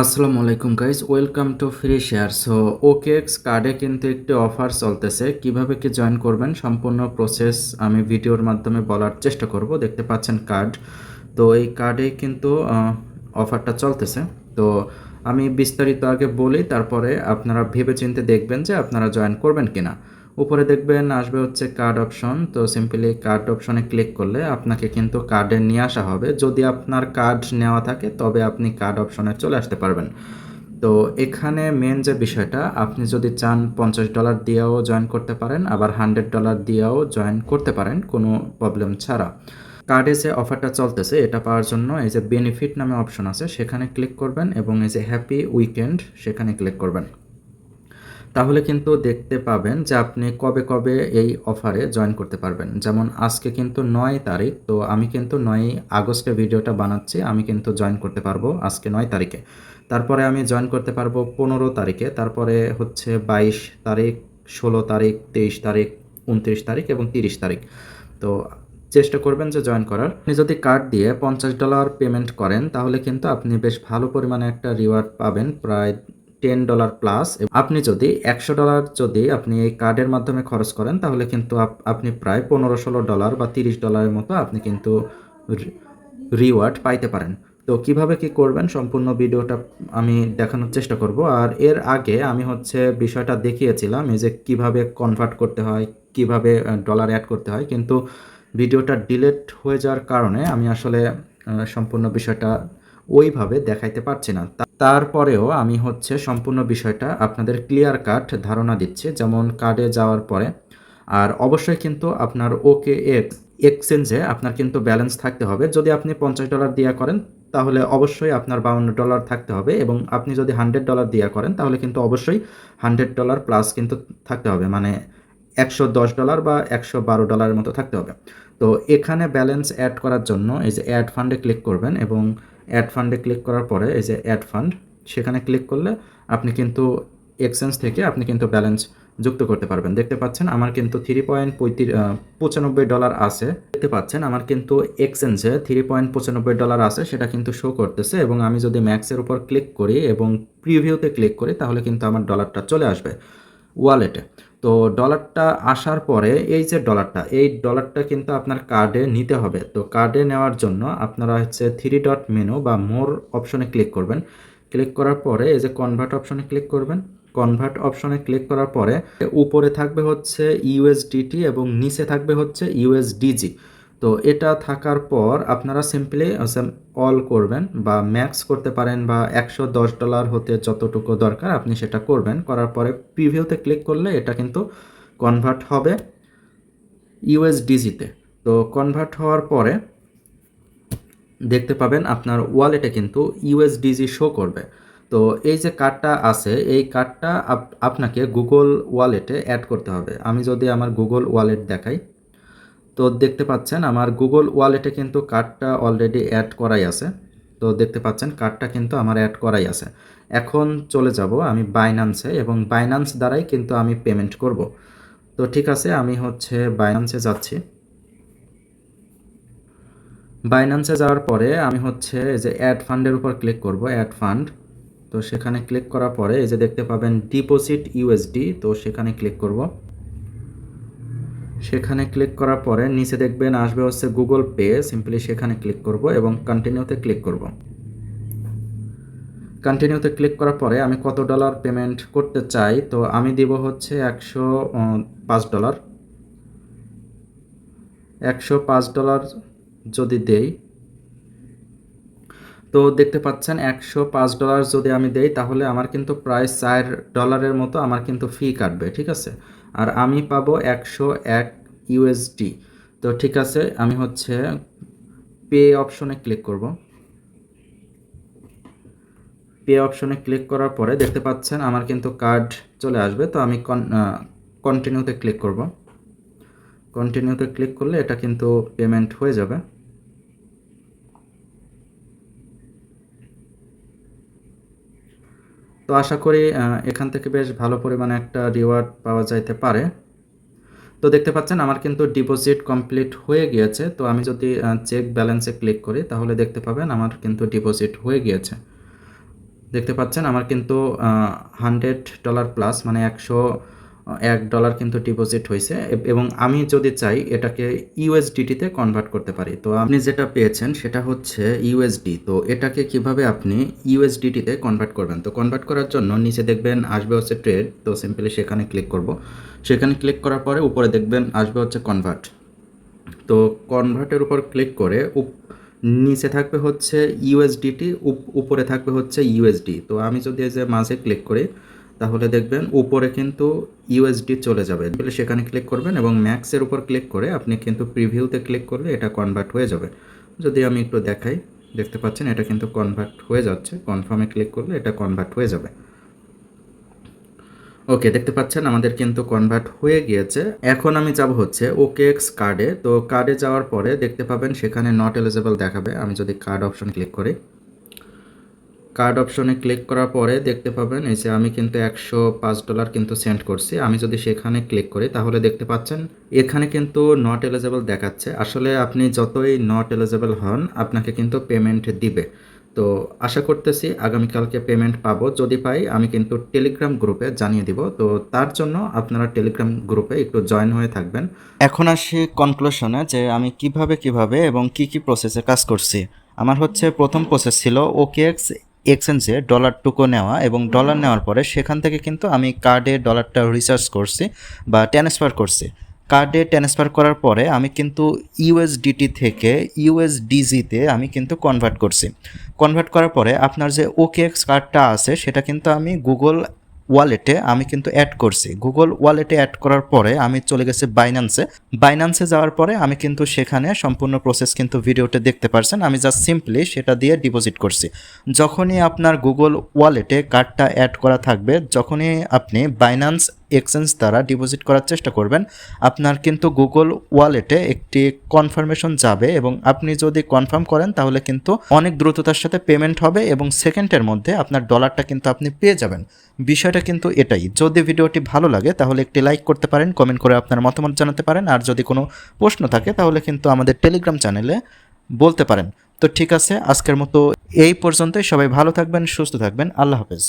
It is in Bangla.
আসসালামু আলাইকুম guys, welcome to free share. So OKX কার্ডে কিন্তু একটি অফার চলতেছে। কিভাবে কি জয়েন করবেন সম্পূর্ণ প্রসেস আমি ভিডিওর মাধ্যমে বলার চেষ্টা করব। দেখতে পাচ্ছেন কার্ড, তো এই কার্ডে কিন্তু অফারটা চলতেছে। তো আমি বিস্তারিত আগে বলি, তারপরে আপনারা ভেবেচিন্তে দেখবেন যে আপনারা জয়েন করবেন কিনা। উপরে দেখবেন আসবে হচ্ছে কার্ড অপশন। তো সিম্পলি কার্ড অপশনে ক্লিক করলে আপনাকে কিন্তু কার্ডে নিয়ে আসা হবে। যদি আপনার কার্ড নেওয়া থাকে তবে আপনি কার্ড অপশনে চলে আসতে পারবেন। তো এখানে মেন যে বিষয়টা, আপনি যদি চান $50 দিয়েও জয়েন করতে পারেন, আবার $100 দিয়েও জয়েন করতে পারেন কোনো প্রবলেম ছাড়া। কার্ডে যে অফারটা চলতেছে এটা পাওয়ার জন্য এই যে বেনিফিট নামে অপশন আছে সেখানে ক্লিক করবেন এবং এই যে হ্যাপি উইকেন্ড সেখানে ক্লিক করবেন। তাহলে কিন্তু দেখতে পাবেন যে আপনি কবে কবে এই অফারে জয়েন করতে পারবেন। যেমন আজকে কিন্তু 9 তারিখ, তো আমি কিন্তু 9 আগস্টে ভিডিওটা বানাচ্ছি। আমি কিন্তু জয়েন করতে পারবো আজকে 9 তারিখে, তারপরে আমি জয়েন করতে পারবো 15 তারিখে, তারপরে হচ্ছে 22 তারিখ, 16 তারিখ, 23 তারিখ, 29 তারিখ এবং 30 তারিখ। তো চেষ্টা করবেন যে জয়েন করার। আপনি যদি কার্ড দিয়ে $50 পেমেন্ট করেন তাহলে কিন্তু আপনি বেশ ভালো পরিমাণে একটা রিওয়ার্ড পাবেন, প্রায় $10 প্লাস। আপনি যদি $100 যদি আপনি এই কার্ডের মাধ্যমে খরচ করেন তাহলে কিন্তু আপনি প্রায় $15-16 বা $30 মতো আপনি কিন্তু রিওয়ার্ড পাইতে পারেন। তো কিভাবে কি করবেন সম্পূর্ণ ভিডিওটা আমি দেখানোর চেষ্টা করব। আর এর আগে আমি হচ্ছে বিষয়টা দেখিয়েছিলাম এই যে কিভাবে কনভার্ট করতে হয়, কিভাবে ডলার অ্যাড করতে হয়, কিন্তু ভিডিওটা ডিলেট হয়ে যাওয়ার কারণে আমি আসলে সম্পূর্ণ বিষয়টা ওইভাবে দেখাইতে পারছি না। তারপরেও আমি হচ্ছে সম্পূর্ণ বিষয়টা আপনাদের ক্লিয়ার কাট ধারণা দিচ্ছি। যেমন কার্ডে যাওয়ার পরে আর অবশ্যই কিন্তু আপনার এক্সচেঞ্জে আপনার কিন্তু ব্যালেন্স থাকতে হবে। যদি আপনি $50 দিয়া করেন তাহলে অবশ্যই আপনার $52 থাকতে হবে, এবং আপনি যদি $100 দিয়া করেন তাহলে কিন্তু অবশ্যই $100 প্লাস কিন্তু থাকতে হবে, মানে $110 বা $112 মতো থাকতে হবে। তো এখানে ব্যালেন্স অ্যাড করার জন্য এই যে অ্যাড ফান্ডে ক্লিক করবেন, এবং অ্যাড ফান্ডে ক্লিক করার পরে এই যে অ্যাড ফান্ড সেখানে ক্লিক করলে আপনি কিন্তু এক্সচেঞ্জ থেকে আপনি কিন্তু ব্যালেন্স যুক্ত করতে পারবেন। দেখতে পাচ্ছেন আমার কিন্তু $3.95 আছে। দেখতে পাচ্ছেন আমার কিন্তু এক্সচেঞ্জে $3.95 আছে, সেটা কিন্তু শো করতেছে। এবং আমি যদি ম্যাক্সের উপর ক্লিক করি এবং প্রিভিউতে ক্লিক করি তাহলে কিন্তু আমার ডলারটা চলে আসবে ওয়ালেটে। তো ডলারটা আসার পরে এই ডলারটা কিন্তু আপনার কার্ডে নিতে হবে। তো কার্ডে নেওয়ার জন্য আপনারা হচ্ছে 3 ডট মেনু বা মোর অপশনে ক্লিক করবেন। ক্লিক করার পরে এই যে কনভার্ট অপশনে ক্লিক করবেন। কনভার্ট অপশনে ক্লিক করার পরে উপরে থাকবে হচ্ছে ইউএসডিটি এবং নিচে থাকবে হচ্ছে ইউএসডিজি। তো এটা থাকার পর আপনারা সিম্পলি অল করবেন বা ম্যাক্স করতে পারেন, বা $110 হতে যতটুকু দরকার আপনি সেটা করবেন। করার পরে প্রিভিউতে ক্লিক করলে এটা কিন্তু কনভার্ট হবে ইউএসডিজিতে। তো কনভার্ট হওয়ার পরে দেখতে পাবেন আপনার ওয়ালেটে কিন্তু ইউএসডিজি শো করবে। তো এই যে কার্ডটা আছে এই কার্ডটা আপনাকে গুগল ওয়ালেটে অ্যাড করতে হবে। আমি যদি আমার গুগল ওয়ালেট দেখাই, তো দেখতে পাচ্ছেন আমার গুগল ওয়ালেটে কিন্তু কার্ডটা অলরেডি অ্যাড করাই আছে। তো দেখতে পাচ্ছেন কার্ডটা কিন্তু আমার অ্যাড করাই আছে। এখন চলে যাব আমি বাইন্যান্সে, এবং বাইন্যান্স দ্বারাই কিন্তু আমি পেমেন্ট করব। তো ঠিক আছে, আমি হচ্ছে বাইন্যান্সে যাচ্ছি। বাইন্যান্সে যাওয়ার পরে আমি হচ্ছে এই যে অ্যাড ফান্ডের উপর ক্লিক করব, অ্যাড ফান্ড। তো সেখানে ক্লিক করার পরে এই যে দেখতে পাবেন ডিপোজিট ইউএসডি, তো সেখানে ক্লিক করব। সেখানে ক্লিক করার পরে নিচে দেখবেন আসবে হচ্ছে গুগল পে, সিম্পলি সেখানে ক্লিক করব এবং কন্টিনিউতে ক্লিক করব। কন্টিনিউতে ক্লিক করার পরে আমি কত ডলার পেমেন্ট করতে চাই, তো আমি দিব হচ্ছে $105। $105 যদি দেই, তো দেখতে পাচ্ছেন $105 যদি আমি দেই তাহলে আমার কিন্তু প্রায় $4 মতো আমার কিন্তু ফি কাটবে, ঠিক আছে। আর আমি পাবো 101 ইউএসডি। তো ঠিক আছে, আমি হচ্ছে পে অপশনে ক্লিক করব। পে অপশনে ক্লিক করার পরে দেখতে পাচ্ছেন আমার কিন্তু কার্ড চলে আসবে। তো আমি কন্টিনিউতে ক্লিক করব। কন্টিনিউতে ক্লিক করলে এটা কিন্তু পেমেন্ট হয়ে যাবে। তো আশা করি এখান থেকে বেশ ভালো পরিমাণে একটা রিওয়ার্ড পাওয়া যাইতে পারে। তো দেখতে পাচ্ছেন আমার কিন্তু ডিপোজিট কমপ্লিট হয়ে গিয়েছে। তো আমি যদি চেক ব্যালেন্সে ক্লিক করি তাহলে দেখতে পাবেন আমার কিন্তু ডিপোজিট হয়ে গিয়েছে। দেখতে পাচ্ছেন আমার কিন্তু $100 প্লাস মানে $101 কিন্তু ডিপোজিট হয়েছে এবং আমি যদি চাই এটাকে ইউএসডিটিতে কনভার্ট করতে পারি। তো আপনি যেটা পেয়েছেন সেটা হচ্ছে ইউএসডি। তো এটাকে কিভাবে আপনি ইউএসডিটিতে কনভার্ট করবেন? তো কনভার্ট করার জন্য নিচে দেখবেন আসবে হচ্ছে ট্রেড। তো সিম্পলি সেখানে ক্লিক করব। সেখানে ক্লিক করার পরে উপরে দেখবেন আসবে হচ্ছে কনভার্ট। তো কনভার্টের উপর ক্লিক করে নিচে থাকবে হচ্ছে ইউএসডিটি, উপরে থাকবে হচ্ছে ইউএসডি। তো আমি যদি এই যে মাঝে ক্লিক করি তাহলে দেখবেন উপরে কিন্তু ইউএসডি চলে যাবে। তাহলে সেখানে ক্লিক করবেন এবং ম্যাক্সের উপর ক্লিক করে আপনি কিন্তু প্রিভিউতে ক্লিক করলে এটা কনভার্ট হয়ে যাবে। যদি আমি একটু দেখাই, দেখতে পাচ্ছেন এটা কিন্তু কনভার্ট হয়ে যাচ্ছে। কনফার্মে ক্লিক করলে এটা কনভার্ট হয়ে যাবে। ওকে, দেখতে পাচ্ছেন আমাদের কিন্তু কনভার্ট হয়ে গিয়েছে। এখন আমি যাব হচ্ছে ওকেএক্স কার্ডে। তো কার্ডে যাওয়ার পরে দেখতে পাবেন সেখানে নট এলিজিবল দেখাবে। আমি যদি কার্ড অপশন ক্লিক করি, কার্ড অপশনে ক্লিক করার পরে দেখতে পাবেন এই যে আমি কিন্তু $105 কিন্তু সেন্ড করছি। আমি যদি সেখানে ক্লিক করি তাহলে দেখতে পাচ্ছেন এখানে কিন্তু নট এলিজিবল দেখাচ্ছে। আসলে আপনি যতই নট এলিজিবল হন আপনাকে কিন্তু পেমেন্ট দিবে। তো আশা করতেছি আগামীকালকে পেমেন্ট পাবো। যদি পাই আমি কিন্তু টেলিগ্রাম গ্রুপে জানিয়ে দিব। তো তার জন্য আপনারা টেলিগ্রাম গ্রুপে একটু জয়েন হয়ে থাকবেন। এখন আসি কনক্লুশনে যে আমি কিভাবে এবং কি প্রসেসে কাজ করছি। আমার হচ্ছে প্রথম প্রসেস ছিল ওকেএক্স এক্সচেঞ্জে $2 নেওয়া এবং ডলার নেওয়ার পরে সেখান থেকে কিন্তু আমি কার্ডে ডলারটা রিচার্জ করছি বা ট্রান্সফার করছি। কার্ডে ট্রান্সফার করার পরে আমি কিন্তু ইউএসডিটি থেকে ইউএসডিজিতে আমি কিন্তু কনভার্ট করছি। কনভার্ট করার পরে আপনার যে ওকেএক্স কার্ডটা আছে সেটা কিন্তু আমি গুগল ওয়ালেটে আমি কিন্তু অ্যাড করছি। গুগল ওয়ালেটে অ্যাড করার পরে আমি চলে গেছি বাইন্যান্সে যাওয়ার পরে আমি কিন্তু সেখানে সম্পূর্ণ প্রসেস কিন্তু ভিডিওতে দেখতে পারছেন। আমি জাস্ট সিম্পলি সেটা দিয়ে ডিপোজিট করছি। যখনই আপনার গুগল ওয়ালেটে কার্ডটা অ্যাড করা থাকবে, যখনই আপনি বাইন্যান্স এক্সচেঞ্জ দ্বারা ডিপোজিট করার চেষ্টা করবেন, আপনার কিন্তু গুগল ওয়ালেটে একটি কনফার্মেশন যাবে এবং আপনি যদি কনফার্ম করেন তাহলে কিন্তু অনেক দ্রুততার সাথে পেমেন্ট হবে এবং সেকেন্ডের মধ্যে আপনার ডলারটা কিন্তু আপনি পেয়ে যাবেন। বিষয়টা কিন্তু এটাই। যদি ভিডিওটি ভালো লাগে তাহলে একটি লাইক করতে পারেন, কমেন্ট করে আপনার মতামত জানাতে পারেন, আর যদি কোনো প্রশ্ন থাকে তাহলে কিন্তু আমাদের টেলিগ্রাম চ্যানেলে বলতে পারেন। তো ঠিক আছে, আজকের মতো এই পর্যন্তই। সবাই ভালো থাকবেন, সুস্থ থাকবেন। আল্লাহ হাফেজ।